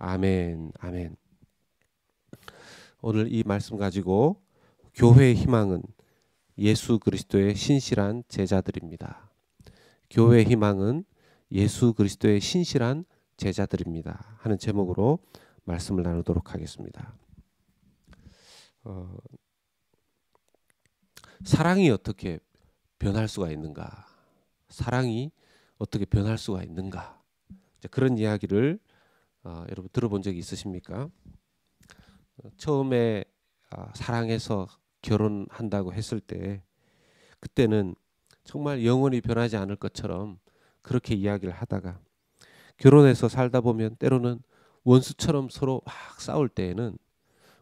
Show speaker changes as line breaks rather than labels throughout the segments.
아멘, 아멘. 오늘 이 말씀 가지고 교회의 희망은 예수 그리스도의 신실한 제자들입니다. 교회의 희망은 예수 그리스도의 신실한 제자들입니다. 하는 제목으로 말씀을 나누도록 하겠습니다. 사랑이 어떻게 변할 수가 있는가? 사랑이 어떻게 변할 수가 있는가? 그런 이야기를 여러분 들어본 적이 있으십니까? 처음에 사랑해서 결혼한다고 했을 때 그때는 정말 영원히 변하지 않을 것처럼 그렇게 이야기를 하다가 결혼해서 살다 보면 때로는 원수처럼 서로 막 싸울 때에는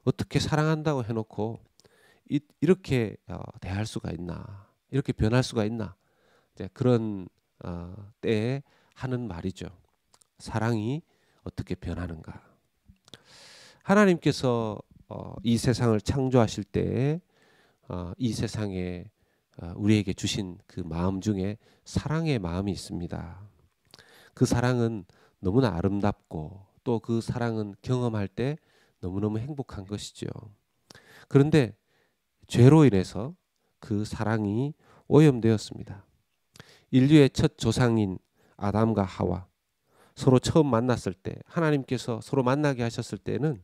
어떻게 사랑한다고 해놓고 이렇게 대할 수가 있나, 이렇게 변할 수가 있나, 그런 때에 하는 말이죠. 사랑이 어떻게 변하는가. 하나님께서 이 세상을 창조하실 때 이 세상에 우리에게 주신 그 마음 중에 사랑의 마음이 있습니다. 그 사랑은 너무나 아름답고 또 그 사랑은 경험할 때 너무너무 행복한 것이죠. 그런데 죄로 인해서 그 사랑이 오염되었습니다. 인류의 첫 조상인 아담과 하와 서로 처음 만났을 때 하나님께서 서로 만나게 하셨을 때는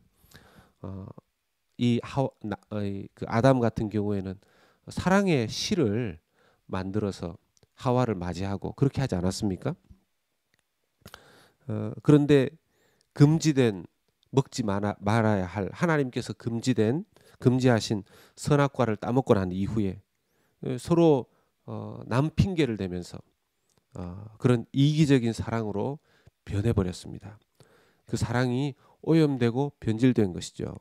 그 아담 같은 경우에는 사랑의 실을 만들어서 하와를 맞이하고 그렇게 하지 않았습니까? 그런데 금지된 먹지 말아야 할 하나님께서 금지하신 선악과를 따먹고 난 이후에 서로 남 핑계를 대면서 그런 이기적인 사랑으로 변해버렸습니다. 그 사랑이 오염되고 변질된 것이죠.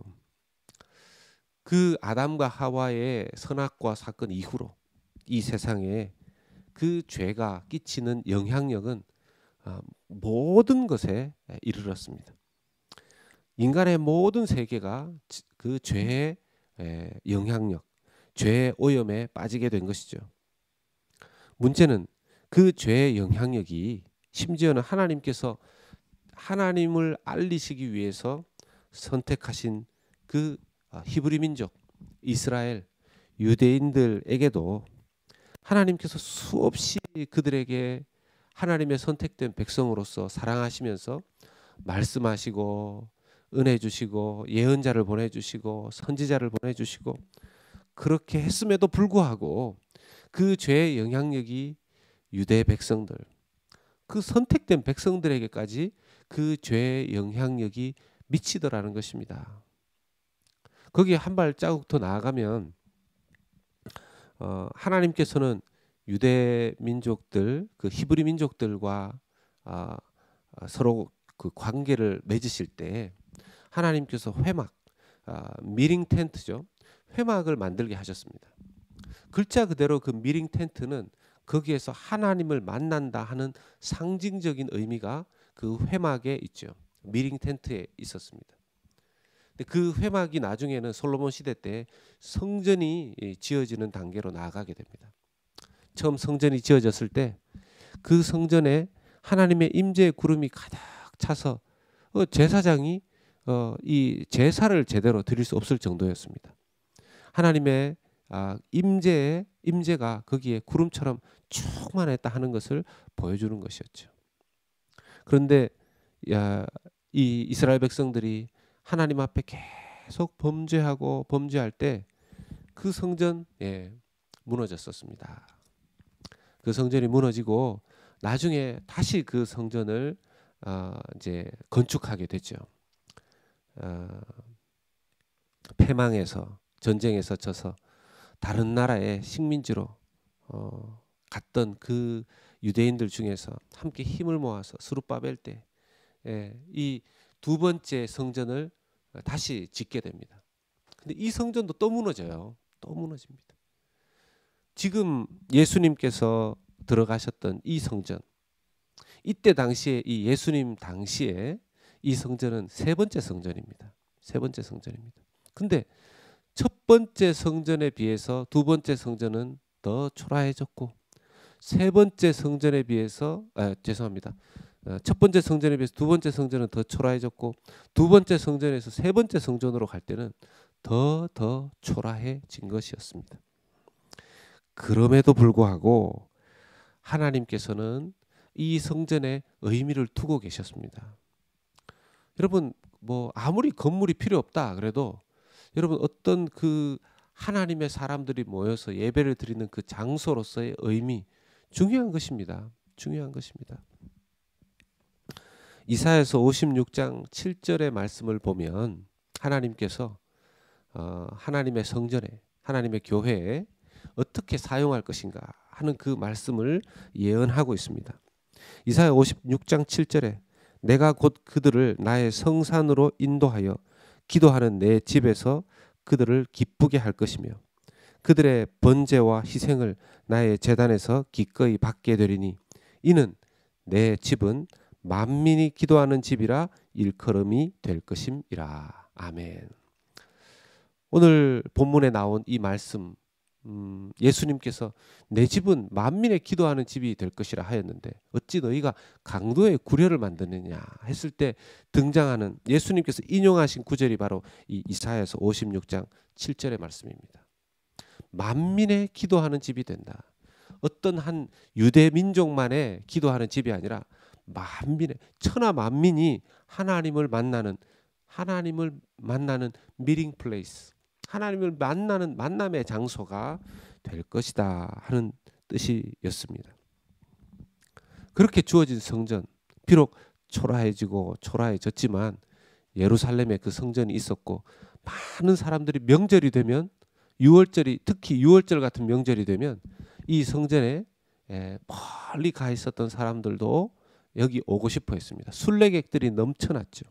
그 아담과 하와의 선악과 사건 이후로 이 세상에 그 죄가 끼치는 영향력은 모든 것에 이르렀습니다. 인간의 모든 세계가 그 죄의 영향력, 죄의 오염에 빠지게 된 것이죠. 문제는 그 죄의 영향력이 심지어는 하나님께서 하나님을 알리시기 위해서 선택하신 그 히브리 민족, 이스라엘, 유대인들에게도 하나님께서 수없이 그들에게 하나님의 선택된 백성으로서 사랑하시면서 말씀하시고 은혜 주시고 예언자를 보내주시고 선지자를 보내주시고 그렇게 했음에도 불구하고 그 죄의 영향력이 유대 백성들, 그 선택된 백성들에게까지 그 죄의 영향력이 미치더라는 것입니다. 거기에 한 발자국 더 나아가면 하나님께서는 유대 민족들, 그 히브리 민족들과 서로 그 관계를 맺으실 때 하나님께서 회막, 미링 텐트죠. 회막을 만들게 하셨습니다. 글자 그대로 그 미링 텐트는 거기에서 하나님을 만난다 하는 상징적인 의미가 그 회막에 있죠. 미링 텐트에 있었습니다. 근데 그 회막이 나중에는 솔로몬 시대 때 성전이 지어지는 단계로 나아가게 됩니다. 처음 성전이 지어졌을 때 그 성전에 하나님의 임재의 구름이 가득 차서 제사장이 이 제사를 제대로 드릴 수 없을 정도였습니다. 하나님의 임재가 거기에 구름처럼 충만했다 하는 것을 보여주는 것이었죠. 그런데 이 이스라엘 백성들이 하나님 앞에 계속 범죄할 때 그 성전 무너졌었습니다. 그 성전이 무너지고 나중에 다시 그 성전을 이제 건축하게 됐죠. 패망해서 전쟁에서 져서 다른 나라의 식민지로 갔던 그 유대인들 중에서 함께 힘을 모아서 스룹바벨 때 이 두 번째 성전을 다시 짓게 됩니다. 근데 이 성전도 또 무너져요. 또 무너집니다. 지금 예수님께서 들어가셨던 이 성전, 이때 당시에 이 예수님 당시에 이 성전은 세 번째 성전입니다. 세 번째 성전입니다. 근데 첫 번째 성전에 비해서 두 번째 성전은 더 초라해졌고 세 번째 성전에 비해서 죄송합니다. 첫 번째 성전에 비해서 두 번째 성전은 더 초라해졌고 두 번째 성전에서 세 번째 성전으로 갈 때는 더 초라해진 것이었습니다. 그럼에도 불구하고 하나님께서는 이 성전에 의미를 두고 계셨습니다. 여러분 뭐 아무리 건물이 필요 없다 그래도 여러분 어떤 그 하나님의 사람들이 모여서 예배를 드리는 그 장소로서의 의미 중요한 것입니다. 중요한 것입니다. 이사야서 56장 7절의 말씀을 보면 하나님께서 하나님의 성전에 하나님의 교회에 어떻게 사용할 것인가 하는 그 말씀을 예언하고 있습니다. 이사야 56장 7절에 내가 곧 그들을 나의 성산으로 인도하여 기도하는 내 집에서 그들을 기쁘게 할 것이며 그들의 번제와 희생을 나의 제단에서 기꺼이 받게 되리니 이는 내 집은 만민이 기도하는 집이라 일컬음이 될 것임이라. 아멘. 오늘 본문에 나온 이 말씀 예수님께서 내 집은 만민의 기도하는 집이 될 것이라 하였는데 어찌 너희가 강도의 구려를 만드느냐 했을 때 등장하는 예수님께서 인용하신 구절이 바로 이 이사야서 56장 7절의 말씀입니다. 만민의 기도하는 집이 된다. 어떤 한 유대 민족만의 기도하는 집이 아니라 만민의 천하 만민이 하나님을 만나는 미팅 플레이스, 하나님을 만나는 만남의 장소가 될 것이다 하는 뜻이었습니다. 그렇게 주어진 성전, 비록 초라해졌지만 예루살렘에 그 성전이 있었고 많은 사람들이 명절이 되면 특히 6월절 같은 명절이 되면 이 성전에 멀리 가 있었던 사람들도 여기 오고 싶어 했습니다. 순례객들이 넘쳐났죠.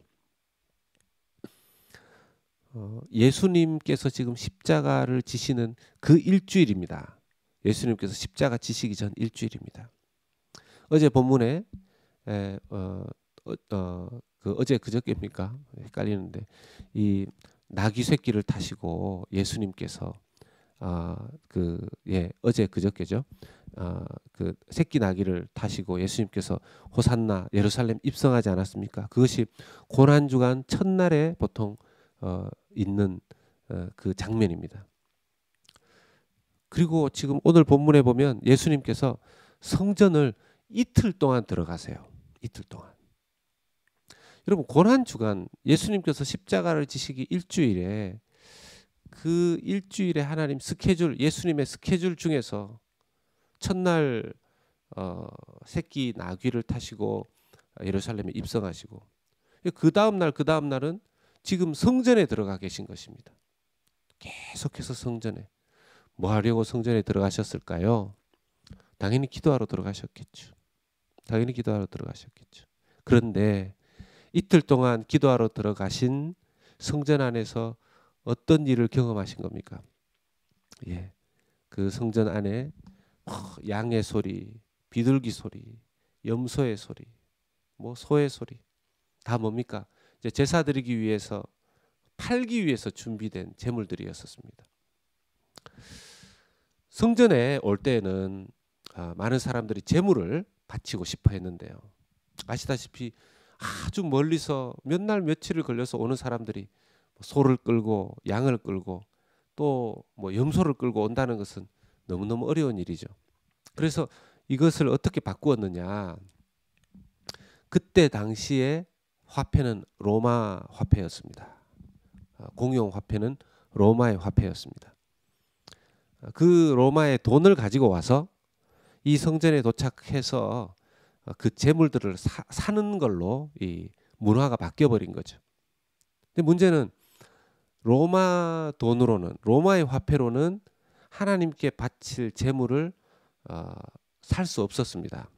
예수님께서 지금 십자가를 지시는 그 일주일입니다. 예수님께서 십자가 지시기 전 일주일입니다. 어제 본문에 어제 그저께입니까? 헷갈리는데 이 나귀 새끼를 타시고 예수님께서 어제 그저께죠. 그 새끼 나귀를 타시고 예수님께서 호산나 예루살렘 입성하지 않았습니까? 그것이 고난 주간 첫날에 보통 있는 그 장면입니다. 그리고 지금 오늘 본문에 보면 예수님께서 성전을 이틀 동안 들어가세요. 이틀 동안. 여러분 고난 주간 예수님께서 십자가를 지시기 일주일에 그 일주일에 하나님 스케줄 예수님의 스케줄 중에서 첫날 새끼 나귀를 타시고 예루살렘에 입성하시고 그 다음 날은 지금 성전에 들어가 계신 것입니다. 계속해서 성전에 뭐 하려고 성전에 들어가셨을까요? 당연히 기도하러 들어가셨겠죠. 그런데 이틀 동안 기도하러 들어가신 성전 안에서 어떤 일을 경험하신 겁니까? 그 성전 안에 양의 소리, 비둘기 소리, 염소의 소리, 뭐 소의 소리 다 뭡니까? 이제 제사 드리기 위해서 팔기 위해서 준비된 제물들이었습니다. 성전에 올 때에는 많은 사람들이 제물을 바치고 싶어 했는데요. 아시다시피 아주 멀리서 몇 날 며칠을 걸려서 오는 사람들이 소를 끌고 양을 끌고 또 뭐 염소를 끌고 온다는 것은 너무너무 어려운 일이죠. 그래서 이것을 어떻게 바꾸었느냐? 그때 당시에 화폐는 로마 화폐였습니다. 공용 화폐는 로마의 화폐였습니다. 그 로마의 돈을 가지고 와서 이 성전에 도착해서 그 재물들을 사는 걸로 이 문화가 바뀌어 버린 거죠. 근데 문제는 로마 돈으로는 로마의 화폐로는 하나님께 바칠 재물을 살 수 없었습니다.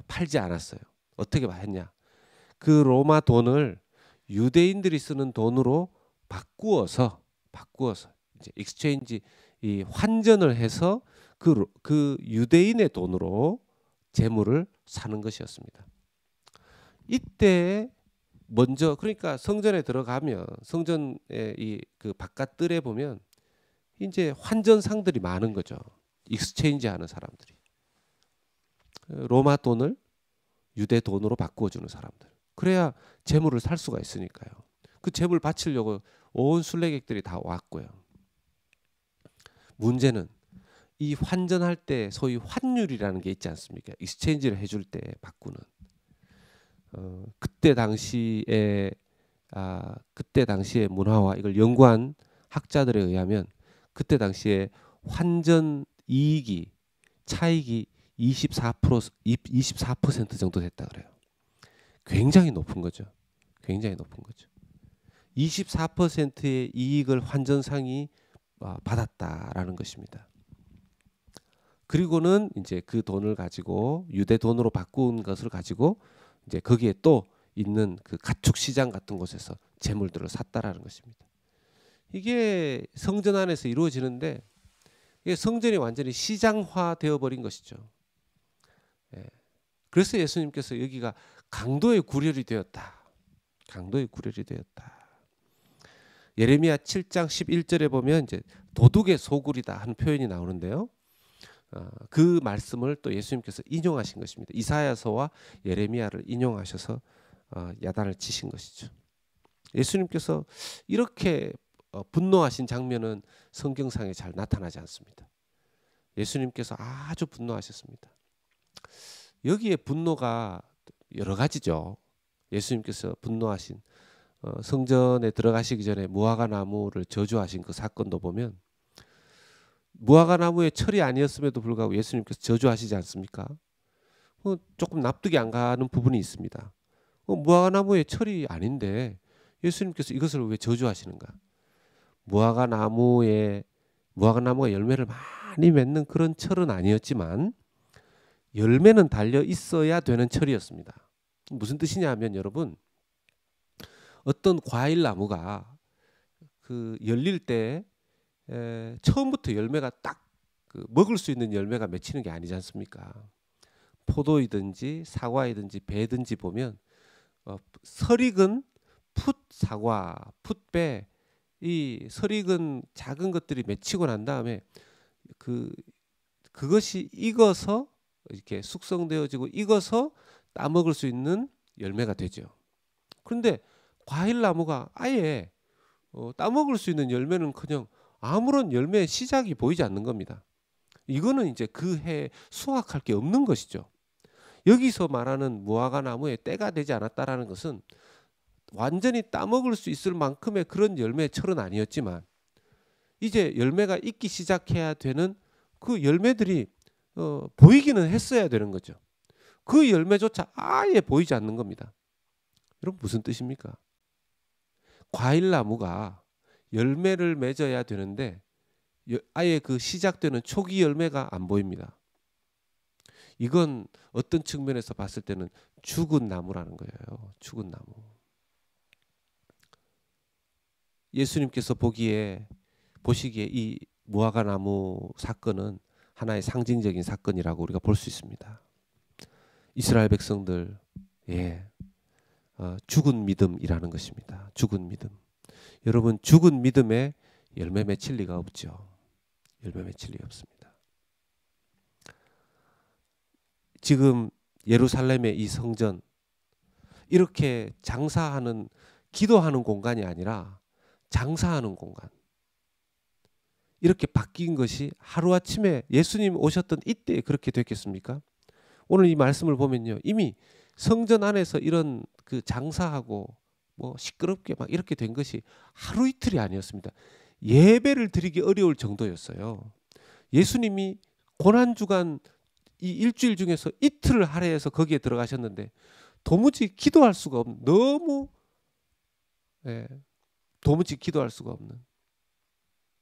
팔지 않았어요. 어떻게 했냐? 그 로마 돈을 유대인들이 쓰는 돈으로 바꾸어서 이제 익스체인지 이 환전을 해서 그 유대인의 돈으로 재물을 사는 것이었습니다. 이때 먼저 그러니까 성전에 들어가면 성전의 이 그 바깥 뜰에 보면 이제 환전상들이 많은 거죠. 익스체인지 하는 사람들이 로마 돈을 유대 돈으로 바꾸어 주는 사람들. 그래야 재물을 살 수가 있으니까요. 그 재물 바치려고 온 순례객들이 다 왔고요. 문제는 이 환전할 때 소위 환율이라는 게 있지 않습니까? 익스체인지를 해줄 때 바꾸는. 그때 당시에 그때 당시의 문화와 이걸 연구한 학자들에 의하면 그때 당시에 환전 이익이 차익이 24% 정도 됐다 그래요. 굉장히 높은 거죠. 굉장히 높은 거죠. 24%의 이익을 환전상이 받았다라는 것입니다. 그리고는 이제 그 돈을 가지고 유대 돈으로 바꾼 것을 가지고 이제 거기에 또 있는 그 가축 시장 같은 곳에서 재물들을 샀다라는 것입니다. 이게 성전 안에서 이루어지는데 이게 성전이 완전히 시장화 되어 버린 것이죠. 예. 그래서 예수님께서 여기가 강도의 구렬이 되었다. 강도의 구렬이 되었다. 예레미야 7장 11절에 보면 이제 도둑의 소굴이다 하는 표현이 나오는데요. 그 말씀을 또 예수님께서 인용하신 것입니다. 이사야서와 예레미야를 인용하셔서 야단을 치신 것이죠. 예수님께서 이렇게 분노하신 장면은 성경상에 잘 나타나지 않습니다. 예수님께서 아주 분노하셨습니다. 여기에 분노가 여러 가지죠. 예수님께서 분노하신 성전에 들어가시기 전에 무화과 나무를 저주하신 그 사건도 보면 무화과 나무의 철이 아니었음에도 불구하고 예수님께서 저주하시지 않습니까? 조금 납득이 안 가는 부분이 있습니다. 무화과 나무의 철이 아닌데 예수님께서 이것을 왜 저주하시는가? 무화과 나무가 열매를 많이 맺는 그런 철은 아니었지만 열매는 달려 있어야 되는 철이었습니다. 무슨 뜻이냐 하면 여러분 어떤 과일 나무가 그 열릴 때 처음부터 열매가 딱 그 먹을 수 있는 열매가 맺히는 게 아니지 않습니까? 포도이든지 사과이든지 배든지 보면 설익은 풋사과, 풋배 이 설익은 작은 것들이 맺히고 난 다음에 그것이 익어서 이렇게 숙성되어지고 익어서 따먹을 수 있는 열매가 되죠. 그런데 과일 나무가 아예 따먹을 수 있는 열매는커녕 아무런 열매의 시작이 보이지 않는 겁니다. 이거는 이제 그 해 수확할 게 없는 것이죠. 여기서 말하는 무화과 나무의 때가 되지 않았다라는 것은 완전히 따먹을 수 있을 만큼의 그런 열매의 철은 아니었지만 이제 열매가 익기 시작해야 되는 그 열매들이 보이기는 했어야 되는 거죠. 그 열매조차 아예 보이지 않는 겁니다. 여러분 무슨 뜻입니까? 과일 나무가 열매를 맺어야 되는데 아예 그 시작되는 초기 열매가 안 보입니다. 이건 어떤 측면에서 봤을 때는 죽은 나무라는 거예요. 죽은 나무. 예수님께서 보시기에 이 무화과 나무 사건은 하나의 상징적인 사건이라고 우리가 볼 수 있습니다. 이스라엘 백성들 죽은 믿음이라는 것입니다. 죽은 믿음. 여러분 죽은 믿음에 열매 맺힐 리가 없죠. 열매 맺힐 리가 없습니다. 지금 예루살렘의 이 성전 이렇게 장사하는 기도하는 공간이 아니라 장사하는 공간. 이렇게 바뀐 것이 하루아침에 예수님 오셨던 이때 그렇게 됐겠습니까? 오늘 이 말씀을 보면요. 이미 성전 안에서 이런 그 장사하고 뭐 시끄럽게 막 이렇게 된 것이 하루 이틀이 아니었습니다. 예배를 드리기 어려울 정도였어요. 예수님이 고난주간 이 일주일 중에서 이틀을 할애해서 거기에 들어가셨는데 도무지 기도할 수가 없는 도무지 기도할 수가 없는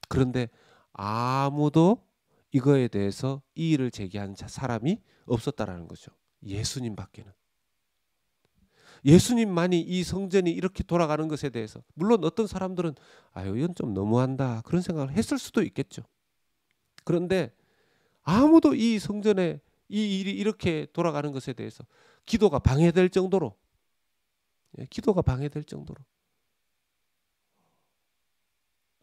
그런데 아무도 이거에 대해서 이의를 제기한 사람이 없었다라는 거죠. 예수님밖에는. 예수님만이 이 성전이 이렇게 돌아가는 것에 대해서 물론 어떤 사람들은 이건 좀 너무한다 그런 생각을 했을 수도 있겠죠. 그런데 아무도 이 성전에 이 일이 이렇게 돌아가는 것에 대해서 기도가 방해될 정도로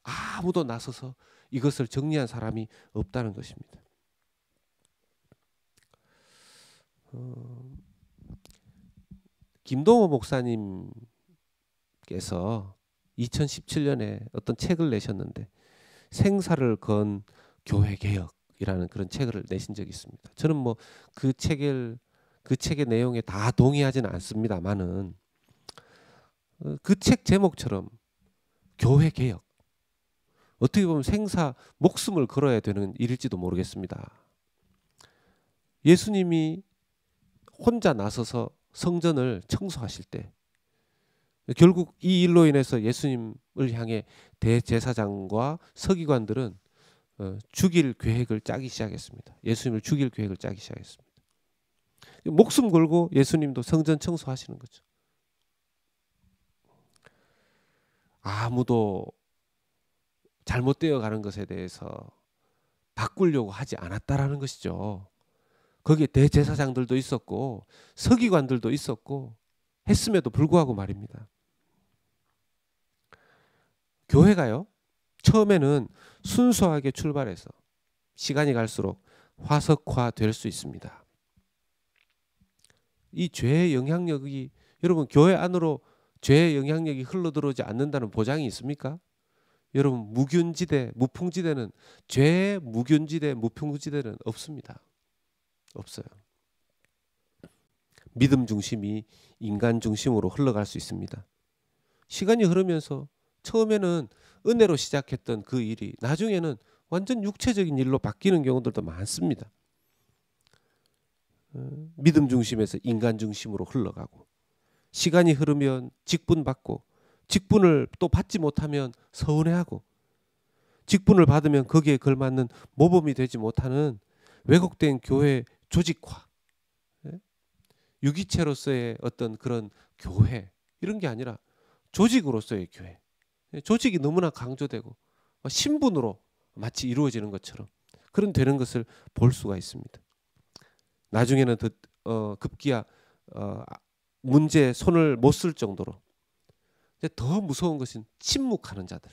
아무도 나서서 이것을 정리한 사람이 없다는 것입니다. 김동호 목사님께서 2017년에 어떤 책을 내셨는데 생사를 건 교회 개혁이라는 그런 책을 내신 적이 있습니다. 저는 뭐 그 책의 내용에 다 동의하지는 않습니다만은 그 책 제목처럼 교회 개혁, 어떻게 보면 생사 목숨을 걸어야 되는 일일지도 모르겠습니다. 예수님이 혼자 나서서 성전을 청소하실 때 결국 이 일로 인해서 예수님을 향해 대제사장과 서기관들은 죽일 계획을 짜기 시작했습니다. 예수님을 죽일 계획을 짜기 시작했습니다. 목숨 걸고 예수님도 성전 청소하시는 거죠. 아무도 잘못되어 가는 것에 대해서 바꾸려고 하지 않았다라는 것이죠. 거기에 대제사장들도 있었고 서기관들도 있었고 했음에도 불구하고 말입니다. 교회가요, 처음에는 순수하게 출발해서 시간이 갈수록 화석화될 수 있습니다. 이 죄의 영향력이, 여러분 교회 안으로 죄의 영향력이 흘러들어오지 않는다는 보장이 있습니까? 여러분 무균지대, 무풍지대는, 죄의 무균지대, 무풍지대는 없습니다. 없어요. 믿음 중심이 인간 중심으로 흘러갈 수 있습니다. 시간이 흐르면서 처음에는 은혜로 시작했던 그 일이 나중에는 완전 육체적인 일로 바뀌는 경우들도 많습니다. 믿음 중심에서 인간 중심으로 흘러가고, 시간이 흐르면 직분받고, 직분을 또 받지 못하면 서운해하고, 직분을 받으면 거기에 걸맞는 모범이 되지 못하는 왜곡된 교회 조직화, 유기체로서의 어떤 그런 교회, 이런 게 아니라 조직으로서의 교회, 조직이 너무나 강조되고 신분으로 마치 이루어지는 것처럼 그런 되는 것을 볼 수가 있습니다. 나중에는 급기야 문제에 손을 못 쓸 정도로. 더 무서운 것은 침묵하는 자들.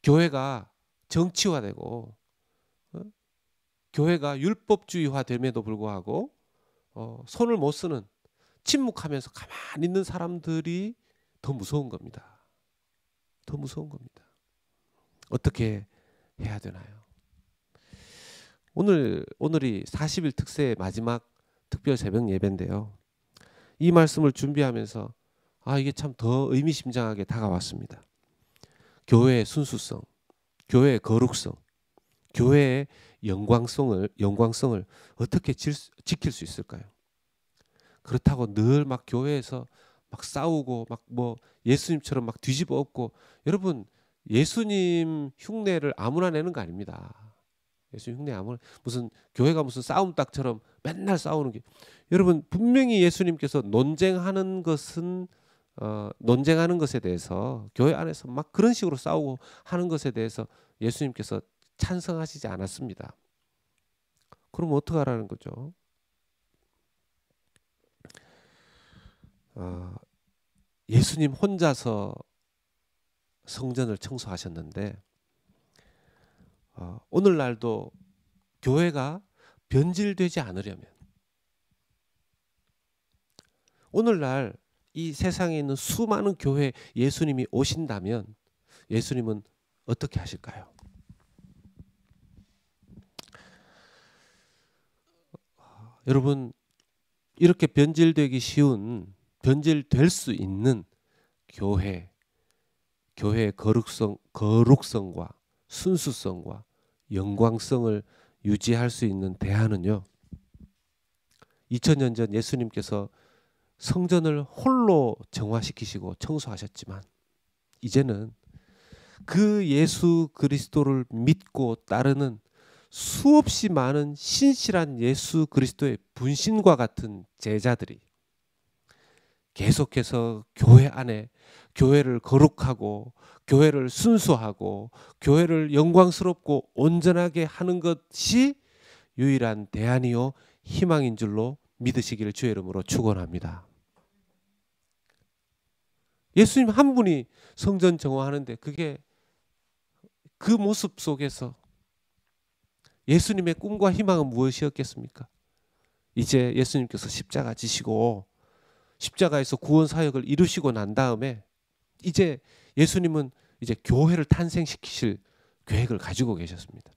교회가 정치화되고 교회가 율법주의화됨에도 불구하고 손을 못 쓰는, 침묵하면서 가만히 있는 사람들이 더 무서운 겁니다. 더 무서운 겁니다. 어떻게 해야 되나요? 오늘이 40일 특세의 마지막 특별 새벽 예배인데요. 이 말씀을 준비하면서 이게 참 더 의미심장하게 다가왔습니다. 교회의 순수성, 교회의 거룩성, 교회의 영광성을 어떻게 지킬 수 있을까요? 그렇다고 늘 막 교회에서 막 싸우고 막 뭐 예수님처럼 막 뒤집어 엎고, 여러분 예수님 흉내를 아무나 내는 거 아닙니다. 예수님 흉내 아무나, 무슨 교회가 무슨 싸움닭처럼 맨날 싸우는 게, 여러분 분명히 예수님께서 논쟁하는 것에 대해서, 교회 안에서 막 그런 식으로 싸우고 하는 것에 대해서 예수님께서 찬성하시지 않았습니다. 그럼 어떡하라는 거죠? 예수님 혼자서 성전을 청소하셨는데 오늘날도 교회가 변질되지 않으려면, 오늘날 이 세상에 있는 수많은 교회에 예수님이 오신다면 예수님은 어떻게 하실까요? 여러분, 이렇게 변질될 수 있는 교회의 거룩성과 순수성과 영광성을 유지할 수 있는 대안은요, 2000년 전 예수님께서 성전을 홀로 정화시키시고 청소하셨지만, 이제는 그 예수 그리스도를 믿고 따르는 수없이 많은 신실한 예수 그리스도의 분신과 같은 제자들이 계속해서 교회 안에 교회를 거룩하고 교회를 순수하고 교회를 영광스럽고 온전하게 하는 것이 유일한 대안이요 희망인 줄로 믿으시기를 주의 이름으로 축원합니다. 예수님 한 분이 성전 정화하는데 그게 그 모습 속에서 예수님의 꿈과 희망은 무엇이었겠습니까? 이제 예수님께서 십자가 지시고 십자가에서 구원 사역을 이루시고 난 다음에 이제 예수님은 이제 교회를 탄생시키실 계획을 가지고 계셨습니다.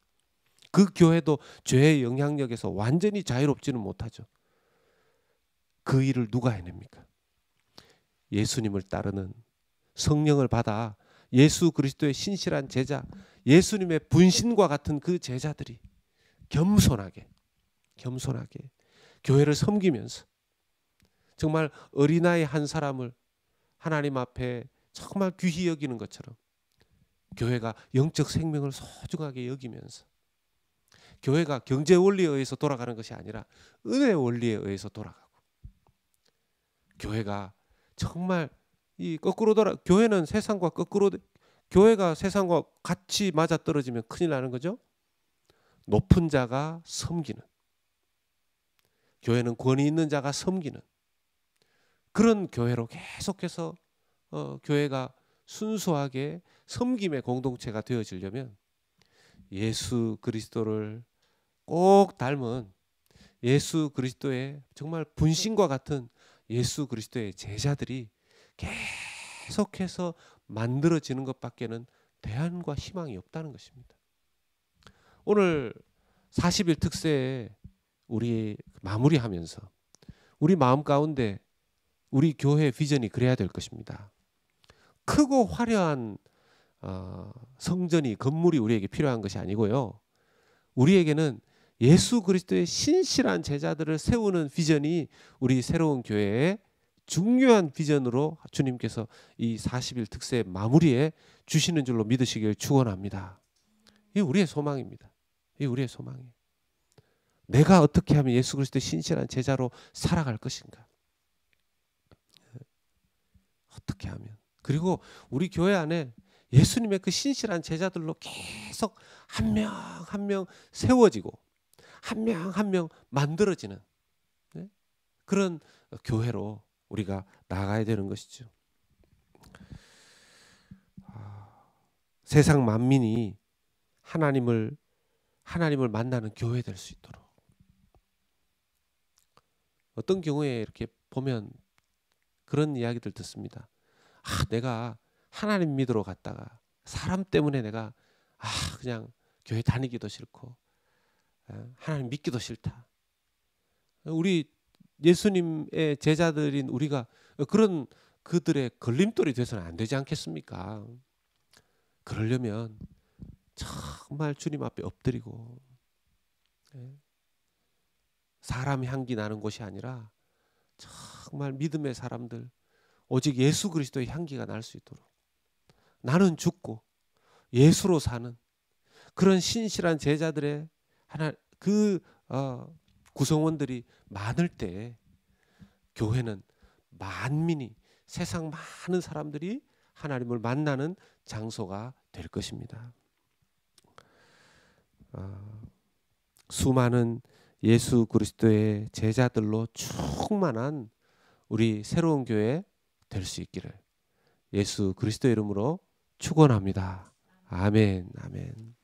그 교회도 죄의 영향력에서 완전히 자유롭지는 못하죠. 그 일을 누가 해냅니까? 예수님을 따르는 성령을 받아 예수 그리스도의 신실한 제자, 예수님의 분신과 같은 그 제자들이 겸손하게 교회를 섬기면서 정말 어린아이 한 사람을 하나님 앞에 정말 귀히 여기는 것처럼 교회가 영적 생명을 소중하게 여기면서 교회가 경제 원리에 의해서 돌아가는 것이 아니라 은혜 원리에 의해서 돌아가고, 교회가 정말 이 거꾸로 교회는 세상과 거꾸로, 교회가 세상과 같이 맞아떨어지면 큰일 나는 거죠. 높은 자가 섬기는, 교회는 권위 있는 자가 섬기는 그런 교회로 계속해서 교회가 순수하게 섬김의 공동체가 되어지려면 예수 그리스도를 꼭 닮은, 예수 그리스도의 정말 분신과 같은 예수 그리스도의 제자들이 계속해서 만들어지는 것밖에는 대안과 희망이 없다는 것입니다. 오늘 40일 특세에 우리 마무리하면서 우리 마음 가운데 우리 교회의 비전이 그래야 될 것입니다. 크고 화려한 성전이, 건물이 우리에게 필요한 것이 아니고요. 우리에게는 예수 그리스도의 신실한 제자들을 세우는 비전이 우리 새로운 교회의 중요한 비전으로 주님께서 이 40일 특세 마무리에 주시는 줄로 믿으시길 축원합니다. 이게 우리의 소망입니다. 이게 우리의 소망이에요. 내가 어떻게 하면 예수 그리스도의 신실한 제자로 살아갈 것인가? 어떻게 하면? 그리고 우리 교회 안에 예수님의 그 신실한 제자들로 계속 한 명 한 명 세워지고 한 명 한 명 만들어지는 그런 교회로 우리가 나아가야 되는 것이죠. 세상 만민이 하나님을 만나는 교회 될 수 있도록. 어떤 경우에 이렇게 보면 그런 이야기들 듣습니다. 내가 하나님 믿으러 갔다가 사람 때문에 내가 그냥 교회 다니기도 싫고 하나님 믿기도 싫다. 우리 예수님의 제자들인 우리가 그런 그들의 걸림돌이 돼서는 안 되지 않겠습니까? 그러려면 정말 주님 앞에 엎드리고 사람 향기 나는 곳이 아니라 정말 믿음의 사람들, 오직 예수 그리스도의 향기가 날 수 있도록 나는 죽고 예수로 사는 그런 신실한 제자들의 구성원들이 많을 때 교회는 만민이, 세상 많은 사람들이 하나님을 만나는 장소가 될 것입니다. 수많은 예수 그리스도의 제자들로 충만한 우리 새로운 교회 될 수 있기를 예수 그리스도 이름으로 축원합니다. 아멘, 아멘.